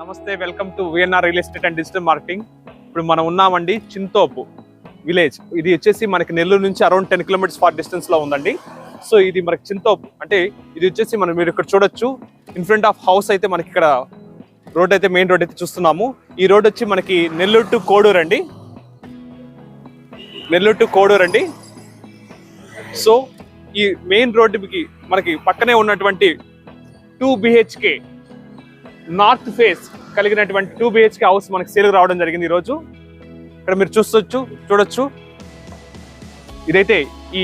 నమస్తే, welcome to VNR real estate and digital marketing. ఇప్పుడు మనం ఉన్నామండి చింతోపు విలేజ్. ఇది వచ్చేసి మనకి నెల్లూరు నుంచి అరౌండ్ 10 కిలోమీటర్స్ ఫార్ డిస్టెన్స్ లో ఉందండి. సో ఇది మనకి చింతోపు అంటే ఇది వచ్చేసి మీరు ఇక్కడ చూడొచ్చు. ఇన్ ఫ్రంట్ ఆఫ్ హౌస్ అయితే మనకి ఇక్కడ రోడ్ అయితే మెయిన్ రోడ్ అయితే చూస్తున్నాము. ఈ రోడ్ వచ్చి మనకి నెల్లూరు టు కోడూరు అండి. నెల్లూరు టు కోడూరు అండి. సో ఈ మెయిన్ రోడ్డుకి మనకి పక్కనే ఉన్నటువంటి 2 BHK నార్త్ ఫేస్ కలిగినటువంటి 2 BHK హౌస్ మనకి సేల్కి రావడం జరిగింది ఈరోజు. ఇక్కడ మీరు చూడొచ్చు. ఇదైతే ఈ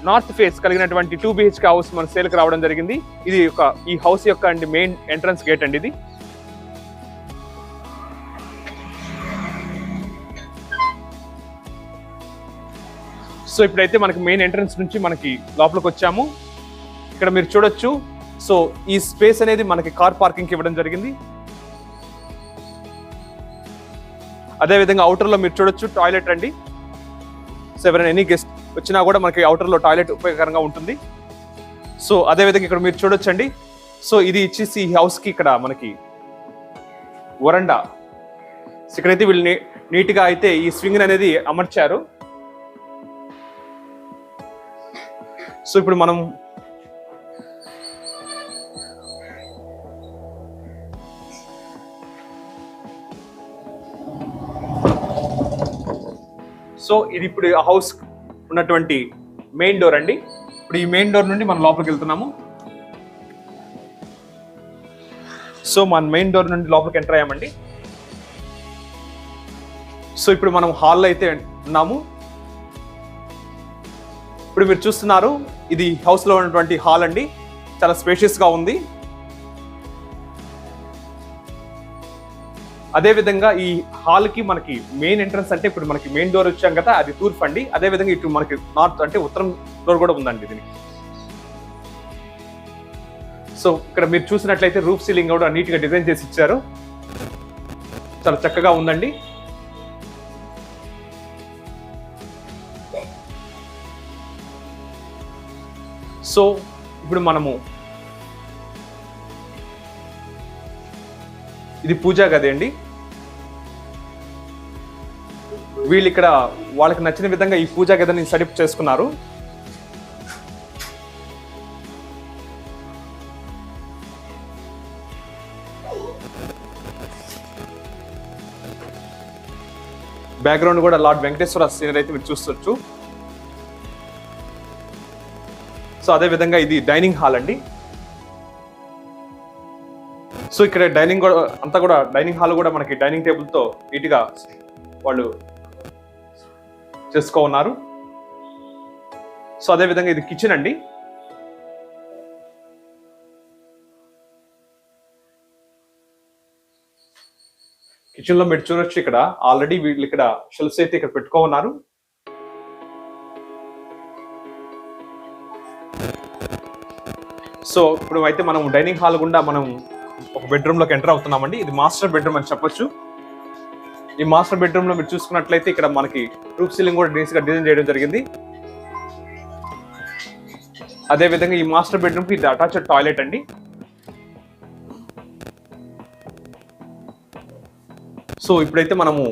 నార్త్ ఫేస్ కలిగినటువంటి 2 BHK హౌస్ మనకి సేల్కి రావడం జరిగింది. ఇది ఈ హౌస్ యొక్క మెయిన్ ఎంట్రన్స్ గేట్ అండి ఇది. సో ఇప్పుడైతే మనకి మెయిన్ ఎంట్రన్స్ నుంచి మనకి లోపలికి వచ్చాము. ఇక్కడ మీరు చూడొచ్చు. సో ఈ స్పేస్ అనేది మనకి కార్ పార్కింగ్ ఇవ్వడం జరిగింది. అదేవిధంగా అవుటర్ లో మీరు చూడొచ్చు టాయిలెట్ అండి. సో ఎవరైనా ఎనీ గెస్ట్ వచ్చినా కూడా మనకి అవుటర్ లో టాయిలెట్ ఉపయోగకరంగా ఉంటుంది. సో అదేవిధంగా ఇక్కడ మీరు చూడొచ్చండి. సో ఇది ఇచ్చేసి ఈ హౌస్ కి ఇక్కడ మనకి వరండా. ఇక్కడైతే వీళ్ళు నీట్ గా అయితే ఈ స్వింగ్ అనేది అమర్చారు. సో ఇప్పుడు మనం ఇది ఇప్పుడు హౌస్ ఉన్నటువంటి మెయిన్ డోర్ అండి. ఇప్పుడు ఈ మెయిన్ డోర్ నుండి మనం లోపలికి వెళ్తున్నాము. సో మన మెయిన్ డోర్ నుండి లోపలికి ఎంటర్ అయ్యామండి. సో ఇప్పుడు మనం హాల్లో అయితే ఉన్నాము. ఇప్పుడు మీరు చూస్తున్నారు ఇది హౌస్ లో ఉన్నటువంటి హాల్ అండి. చాలా స్పేషియస్ గా ఉంది. అదే విధంగా ఈ హాల్ కి మనకి మెయిన్ ఎంట్రన్స్ అంటే ఇప్పుడు మనకి మెయిన్ డోర్ వచ్చాం కదా, అది తూర్పు అండి. అదే విధంగా ఇటు మనకి నార్త్ అంటే ఉత్తరం డోర్ కూడా ఉందండి దీనికి. సో ఇక్కడ మీరు చూసినట్లయితే రూఫ్ సీలింగ్ కూడా నీట్ గా డిజైన్ చేసి ఇచ్చారు. చాలా చక్కగా ఉందండి. సో ఇప్పుడు మనము ఇది పూజా గది అండి. వీళ్ళు ఇక్కడ వాళ్ళకి నచ్చిన విధంగా ఈ పూజా గదిని సెటప్ చేసుకున్నారు. బ్యాక్గ్రౌండ్ కూడా లార్డ్ వెంకటేశ్వర సీనరీ అయితే మీరు చూస్తొచ్చు. సో అదే విధంగా ఇది డైనింగ్ హాల్ అండి. సో ఇక్కడ డైనింగ్ అంతా కూడా డైనింగ్ హాల్ కూడా మనకి డైనింగ్ టేబుల్ తో నీట్ గా వాళ్ళు చేసుకో ఉన్నారు. సో అదే విధంగా ఇది కిచెన్ అండి. కిచెన్ లో మీరు చూడొచ్చు. ఇక్కడ ఆల్రెడీ వీళ్ళు ఇక్కడ షెల్ఫ్స్ అయితే ఇక్కడ పెట్టుకో ఉన్నారు. సో ఇప్పుడు అయితే మనం డైనింగ్ హాల్ గుండా మనం ఒక బెడ్రూమ్ లోకి ఎంటర్ అవుతున్నామండి. ఇది మాస్టర్ బెడ్రూమ్ అని చెప్పొచ్చు. ఈ మాస్టర్ బెడ్రూమ్ లో మీరు చూసుకున్నట్లయితే ఇక్కడ మనకి రూఫ్ సీలింగ్ కూడా గా డిజైన్ చేయడం జరిగింది. అదే విధంగా ఈ మాస్టర్ బెడ్రూమ్ కి అటాచ్డ్ టాయిలెట్ అండి. సో ఇప్పుడైతే మనము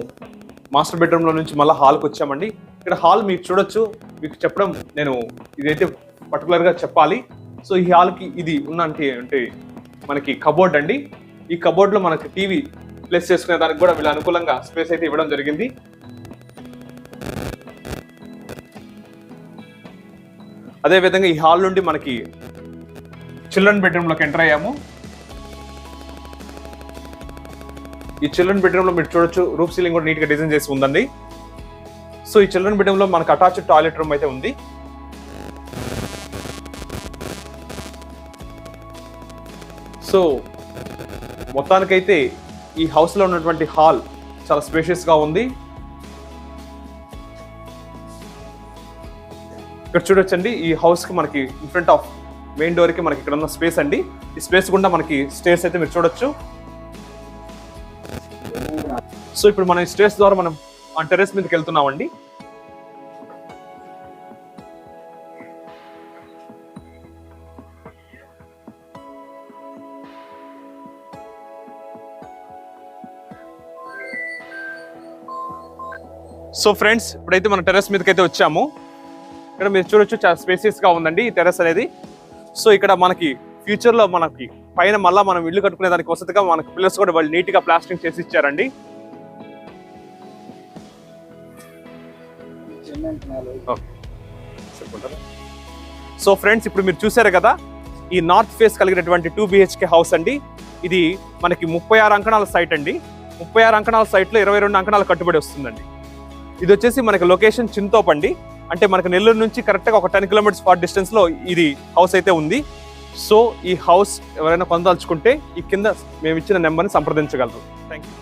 మాస్టర్ బెడ్రూమ్ లో నుంచి మళ్ళీ హాల్కి వచ్చామండి. ఇక్కడ హాల్ మీకు చూడొచ్చు. మీకు చెప్పడం నేను ఇదైతే పర్టికులర్ గా చెప్పాలి. సో ఈ హాల్కి ఇది అంటే మనకి కబోర్డ్ అండి. ఈ కబోర్డ్ లో మనకి టీవీ ప్లేస్ చేసుకునే దానికి కూడా వీళ్ళు అనుకూలంగా స్పేస్ అయితే ఇవ్వడం జరిగింది. అదే విధంగా ఈ హాల్ నుండి మనకి చిల్డ్రన్ బెడ్రూమ్ లోకి ఎంటర్ అయ్యాము. ఈ చిల్డ్రన్ బెడ్రూమ్ లో మీరు చూడొచ్చు. రూఫ్ సీలింగ్ కూడా నీట్ గా డిజైన్ చేసి ఉందండి. సో ఈ చిల్డ్రన్ బెడ్రూమ్ లో మనకి అటాచ్డ్ టాయిలెట్ రూమ్ అయితే ఉంది. సో మొత్తానికైతే ఈ హౌస్ లో ఉన్నటువంటి హాల్ చాలా స్పేషియస్ గా ఉంది. ఇక్కడ చూడొచ్చండి. ఈ హౌస్ కి మనకి in front of main door కి మనకి ఇక్కడ ఉన్న స్పేస్ అండి. ఈ స్పేస్ గుండా మనకి స్టేర్స్ అయితే మీరు చూడొచ్చు. సో ఇప్పుడు మనం స్టేర్స్ ద్వారా మనం టెర్రస్ మీదకి వెళ్తున్నామండి. సో ఫ్రెండ్స్, ఇప్పుడైతే మన టెర్రస్ మీదకి అయితే వచ్చాము. ఇక్కడ మీరు చూడొచ్చు, చాలా స్పేసియస్ గా ఉందండి ఈ టెర్రస్ అనేది. సో ఇక్కడ మనకి ఫ్యూచర్ లో మనకి పైన మళ్ళీ మనం ఇల్లు కట్టుకునే దానికి వసతిగా మనకి పిల్లర్స్ కూడా వాళ్ళు నీట్ గా ప్లాస్టింగ్ చేసి ఇచ్చారండి. సో ఫ్రెండ్స్, ఇప్పుడు మీరు చూసారు కదా, ఈ నార్త్ ఫేస్ కలిగినటువంటి 2 BHK హౌస్ అండి. ఇది మనకి 36 అంకణాల సైట్ అండి. 36 అంకణాల సైట్ లో 22 అంకణాలు కట్టుబడి వస్తుందండి. ఇది వచ్చేసి మనకి లొకేషన్ చింతోప్ అండి. అంటే మనకి నెల్లూరు నుంచి కరెక్ట్ గా ఒక 10 కిలోమీటర్స్ ఫార్ డిస్టెన్స్ లో ఇది హౌస్ అయితే ఉంది. సో ఈ హౌస్ ఎవరైనా పొందదలుచుకుంటే ఈ కింద మేము ఇచ్చిన నెంబర్ని సంప్రదించగలరు. Thank you.